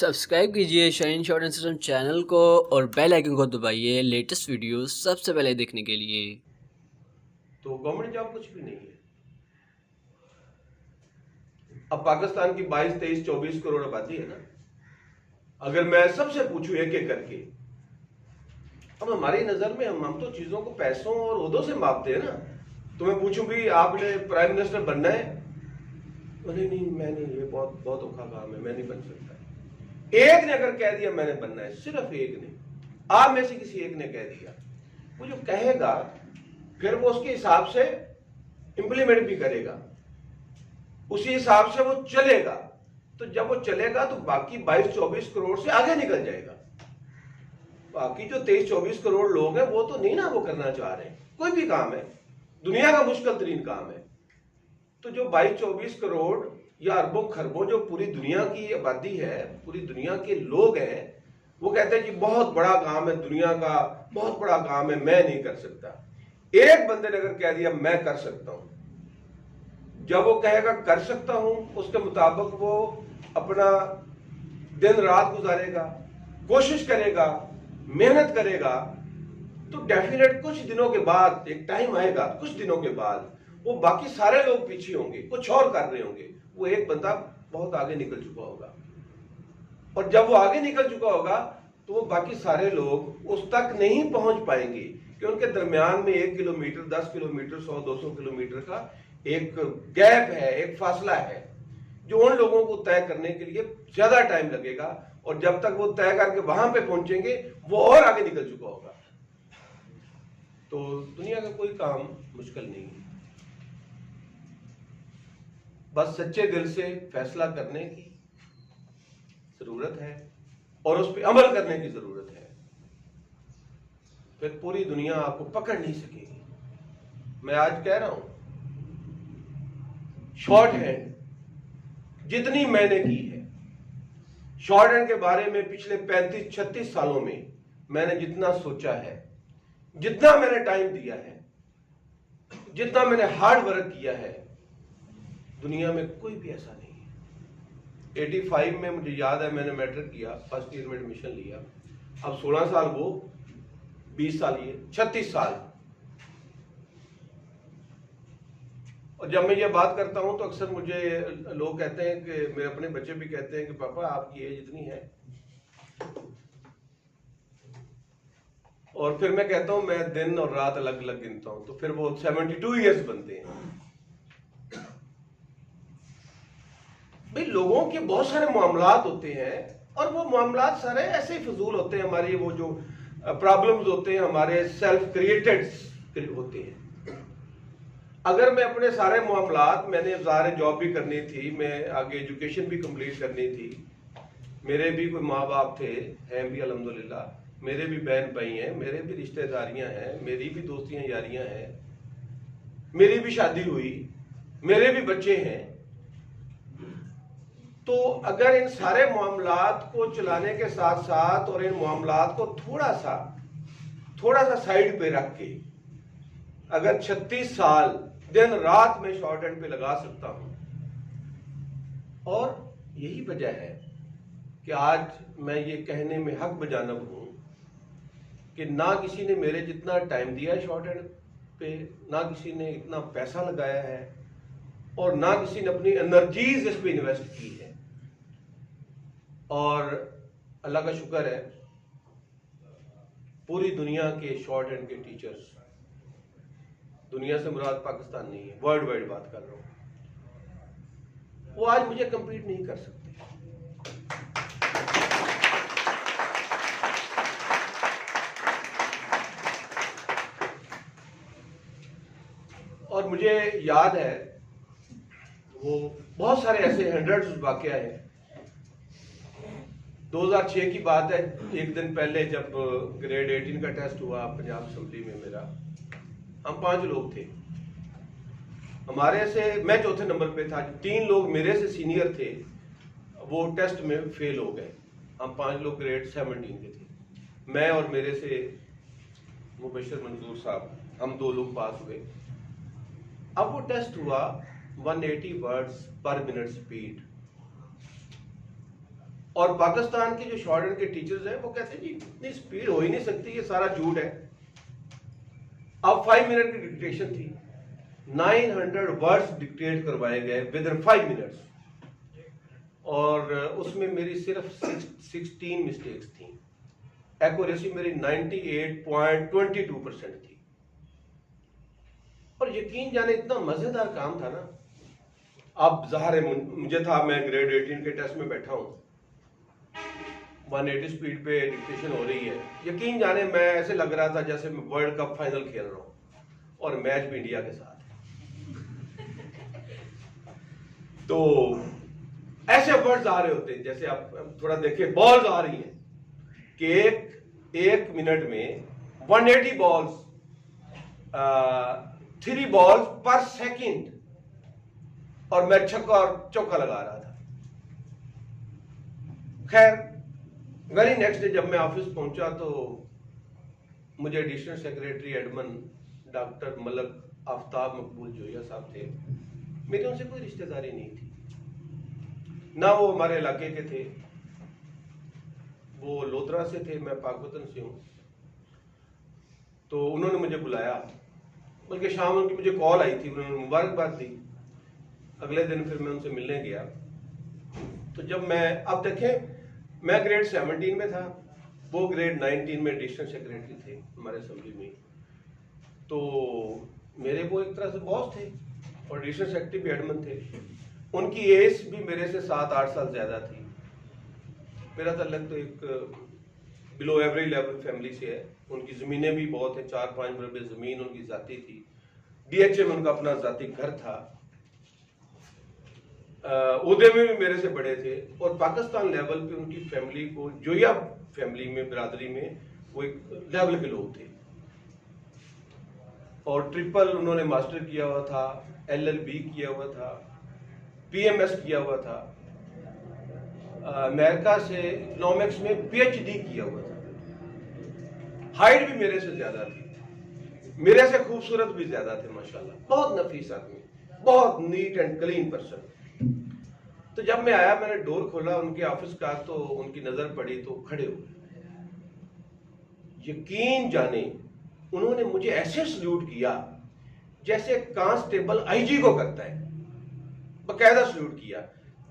Subscribe कीजिए shine shot and system channel को और बेल आइकन को दबाइए लेटेस्ट वीडियो सबसे पहले देखने के लिए। तो गवर्नमेंट जॉब कुछ भी नहीं है। अब पाकिस्तान की 22, 23, 24 करोड़ आबादी है ना। अगर मैं सबसे पूछूं एक एक करके, अब हमारी नजर में हम तो चीजों को पैसों और ओहदों से मापते हैं ना। तो मैं पूछूं भी आपने प्राइम मिनिस्टर बनना है, अरे नहीं मैं नहीं, ये बहुत बहुत औखा काम है, मैं नहीं बन सकता। एक ने अगर कह दिया मैंने बनना है, सिर्फ एक ने, आप में से किसी एक ने कह दिया, वो जो कहेगा फिर वो उसके हिसाब से इंप्लीमेंट भी करेगा, उसी हिसाब से वो चलेगा। तो जब वो चलेगा तो बाकी 22-24 करोड़ से आगे निकल जाएगा। बाकी जो 23-24 करोड़ लोग हैं वो तो नहीं ना वो करना चाह रहे हैं। कोई भी काम है, दुनिया का मुश्किल तरीन काम है। तो जो 22-24 करोड़ या अरबों खरबों जो पूरी दुनिया की आबादी है, पूरी दुनिया के लोग हैं, वो कहते हैं कि बहुत बड़ा काम है, दुनिया का बहुत बड़ा काम है, मैं नहीं कर सकता। एक बंदे ने अगर कह दिया मैं कर सकता हूं, जब वो कहेगा कर सकता हूं, उसके मुताबिक वो अपना दिन रात गुजारेगा, कोशिश करेगा, मेहनत करेगा, तो डेफिनेट कुछ दिनों के बाद एक टाइम आएगा, कुछ दिनों के बाद वो बाकी सारे लोग पीछे होंगे, कुछ और कर रहे होंगे, वो एक बंदा बहुत आगे निकल चुका होगा। और जब वो आगे निकल चुका होगा तो वो बाकी सारे लोग उस तक नहीं पहुंच पाएंगे, कि उनके दरमियान में 1 किलोमीटर, 10 किलोमीटर, 100-200 किलोमीटर का एक गैप है, एक फासला है, जो उन लोगों को तय करने के लिए ज्यादा टाइम लगेगा। और जब तक वो तय करके वहां पे पहुंचेंगे वो और आगे निकल चुका होगा। तो दुनिया का कोई काम मुश्किल नहीं है, बस सच्चे दिल से फैसला करने की जरूरत है और उस पर अमल करने की जरूरत है, फिर पूरी दुनिया आपको पकड़ नहीं सकेगी। मैं आज कह रहा हूं, शॉर्ट हैंड जितनी मैंने की है, शॉर्ट हैंड के बारे में पिछले 35-36 सालों में मैंने जितना सोचा है, जितना मैंने टाइम दिया है, जितना मैंने हार्ड वर्क किया है, दुनिया में कोई भी ऐसा नहीं है। 85 में मुझे याद है मैंने मैट्रिक किया, फर्स्ट ईयर में एडमिशन लिया। अब 16 साल वो, 20 साल ये, 36 साल। और जब मैं ये बात करता हूं तो अक्सर मुझे लोग कहते हैं, कि मेरे अपने बच्चे भी कहते हैं कि पापा आपकी एज इतनी है, और फिर मैं कहता हूं मैं दिन और रात अलग अलग गिनता हूं, तो फिर वो 72 ईयर्स बनते हैं। भाई लोगों के बहुत सारे मामलात होते हैं, और वो मामलात सारे ऐसे ही फजूल होते हैं। हमारी वो जो प्रॉब्लम्स होते हैं हमारे सेल्फ क्रिएटेड होते हैं। अगर मैं अपने सारे मामलात, मैंने ज़ाहिर जॉब भी करनी थी, मैं आगे एजुकेशन भी कंप्लीट करनी थी, मेरे भी कोई माँ बाप थे, हैं भी अल्हम्दुलिल्लाह, मेरे भी बहन भाई हैं, मेरे भी रिश्तेदारियां हैं, मेरी भी दोस्तियां यारियां हैं, मेरी भी शादी हुई, मेरे भी बच्चे हैं। तो अगर इन सारे मामलात को चलाने के साथ साथ और इन मामलात को थोड़ा सा साइड पे रख के अगर 36 साल दिन रात में शॉर्ट हैंड पे लगा सकता हूं, और यही वजह है कि आज मैं ये कहने में हक बजानब हूं कि ना किसी ने मेरे जितना टाइम दिया है शॉर्ट हैंड पे, ना किसी ने इतना पैसा लगाया है, और ना किसी ने अपनी एनर्जीज इस पे इन्वेस्ट की है। और अल्लाह का शुक्र है, पूरी दुनिया के शॉर्ट हैंड के टीचर्स, दुनिया से मुराद पाकिस्तान नहीं है, वर्ल्ड वाइड बात कर रहा हूं, वो आज मुझे कंपीट नहीं कर सकते। और मुझे याद है वो बहुत सारे ऐसे हंड्रेड्स वाकया हैं। 2006 की बात है, एक दिन पहले जब ग्रेड 18 का टेस्ट हुआ पंजाब असेंबली में मेरा, हम 5 लोग थे, हमारे से मैं चौथे नंबर पे था, 3 लोग मेरे से सीनियर थे, वो टेस्ट में फेल हो गए। हम 5 लोग ग्रेड 17 के थे, मैं और मेरे से मुबशर मंजूर साहब, हम 2 लोग पास हुए। अब वो टेस्ट हुआ 180 वर्ड्स पर मिनट स्पीड, और पाकिस्तान के जो शॉर्ट हैंड के टीचर्स हैं वो कहते हैं जी इतनी स्पीड हो ही नहीं सकती, ये सारा झूठ है। अब 5 मिनट की डिक्टेशन थी, 900 वर्ड्स डिक्टेट करवाए गए विद इन 5 मिनट्स, और उसमें मेरी सिर्फ 16 मिस्टेक्स थी। एक्यूरेसी मेरी 98.22% थी। और यकीन जाने इतना मजेदार काम था ना। अब ज़ाहिर है मुझे था, मैं ग्रेड 18 के टेस्ट में बैठा हूं, 180 स्पीड पे डिक्टेशन हो रही है। यकीन जाने मैं ऐसे लग रहा था जैसे मैं वर्ल्ड कप फाइनल खेल रहा हूं और मैच भी इंडिया के साथ है। तो ऐसे वर्ड्स आ रहे होते हैं, जैसे आप थोड़ा देखिए, बॉल्स आ रही हैं कि एक मिनट में 180 बॉल्स, 3 बॉल्स पर सेकंड, और मैं छक्का और चौका लगा रहा था। खैर, वेरी नेक्स्ट डे जब मैं ऑफिस पहुंचा तो मुझे additional secretary admin doctor Malik Aftab Maqbool Zoya साहब थे। मेरी उनसे कोई रिश्तेदारी नहीं थी, ना वो हमारे इलाके के थे, वो लोधरा से थे, मैं पाकवतन से हूं। तो उन्होंने मुझे बुलाया, बल्कि शाम उनकी मुझे कॉल आई थी, उन्होंने मुबारकबाद दी। अगले दिन फिर मैं उनसे मिलने गया। तो जब मैं, अब देखें, मैं ग्रेड 17 में था, वो ग्रेड 19 में एडिशनल सेक्रेटरी थे हमारे असेंबली में। तो मेरे वो एक तरह से बॉस थे और एडिशनल सेक्रेटरी भी एडमन थे। उनकी एज भी मेरे से 7-8 साल ज्यादा थी। मेरा ताल्लुक तो एक बिलो एवरेज लेवल फैमिली से है। उनकी ज़मीनें भी बहुत है, 4-5 मरबे ज़मीन उनकी ज़ाती थी। डीएचए में उनका अपना ज़ाती घर था। उहदे में भी मेरे से बड़े थे, और पाकिस्तान लेवल पे उनकी फैमिली को, जोया फैमिली में, बिरादरी में, वो एक लेवल के लोग थे। और ट्रिपल उन्होंने मास्टर किया हुआ था, एलएलबी किया हुआ था, पीएमएस किया हुआ था, अमेरिका से इकोनॉमिक्स में पीएचडी किया हुआ था। हाइट भी मेरे से ज्यादा थी, मेरे से खूबसूरत भी ज्यादा थे माशाल्लाह। बहुत नफीस आदमी, बहुत नीट एंड क्लीन पर्सन। तो जब मैं आया, मैंने डोर खोला उनके ऑफिस का, तो उनकी नजर पड़ी तो खड़े हो गए। यकीन जाने उन्होंने मुझे ऐसे सल्यूट किया जैसे कांस्टेबल आईजी को करता है, बकायदा सल्यूट किया।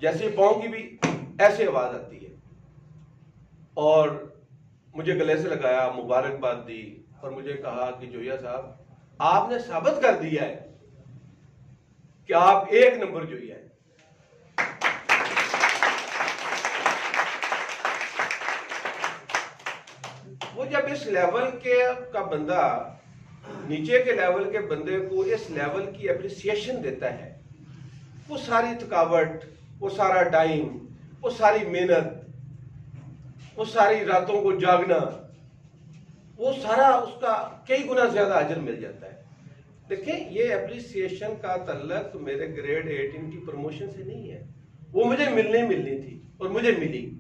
जैसे पाँव की भी ऐसे आवाज आती है, और मुझे गले से लगाया, मुबारकबाद दी, और मुझे कहा कि जोया साहब, आपने साबित कर दिया है कि आप एक नंबर जोया है। वो जब इस लेवल के का बंदा नीचे के लेवल के बंदे को इस लेवल की एप्रिसिएशन देता है, वो सारी थकावट, वो सारा टाइम, वो सारी मेहनत, वो सारी रातों को जागना, वो सारा उसका कई गुना ज्यादा अजर मिल जाता है। देखें, ये एप्रिसिएशन का तल्लक मेरे ग्रेड 18 की प्रमोशन से नहीं है, वो मुझे मिलनी थी और मुझे मिली।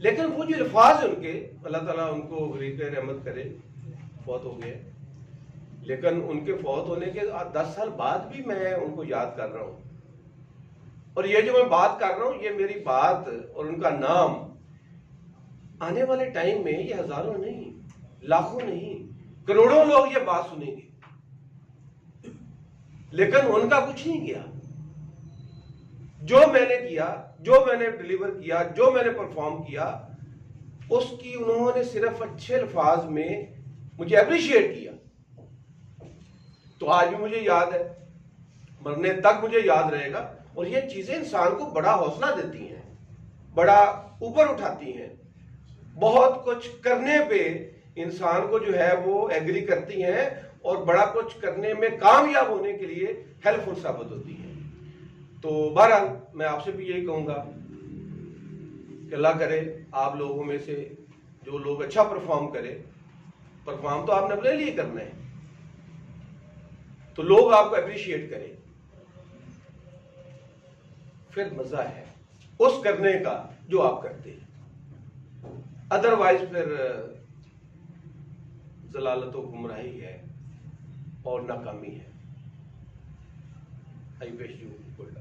लेकिन वो जो अल्फाज उनके, अल्लाह ताला उनको गरीब रहमत करे, फौत हो गए, लेकिन उनके फौत होने के 10 साल बाद भी मैं उनको याद कर रहा हूं। और ये जो मैं बात कर रहा हूं, ये मेरी बात और उनका नाम आने वाले टाइम में ये हजारों नहीं, लाखों नहीं, करोड़ों लोग ये बात सुनेंगे, लेकिन उनका कुछ नहीं किया। जो मैंने किया, जो मैंने डिलीवर किया, जो मैंने परफॉर्म किया, उसकी उन्होंने सिर्फ अच्छे अल्फाज में मुझे अप्रिशिएट किया। तो आज भी मुझे याद है, मरने तक मुझे याद रहेगा। और ये चीजें इंसान को बड़ा हौसला देती हैं, बड़ा ऊपर उठाती हैं। बहुत कुछ करने पे इंसान को जो है वो एग्री करती हैं, और बड़ा कुछ करने में कामयाब होने के लिए हेल्पफुल साबित होती है। तो बहरहाल मैं आपसे भी यही कहूंगा कि अल्लाह करे आप लोगों में से जो लोग अच्छा परफॉर्म करें, परफॉर्म तो आपने अपने लिए करना है, तो लोग आपको अप्रिशिएट करें, फिर मजा है उस करने का जो आप करते हैं। अदरवाइज फिर जलालत और गुमराही है और नाकामी है। I wish you good luck.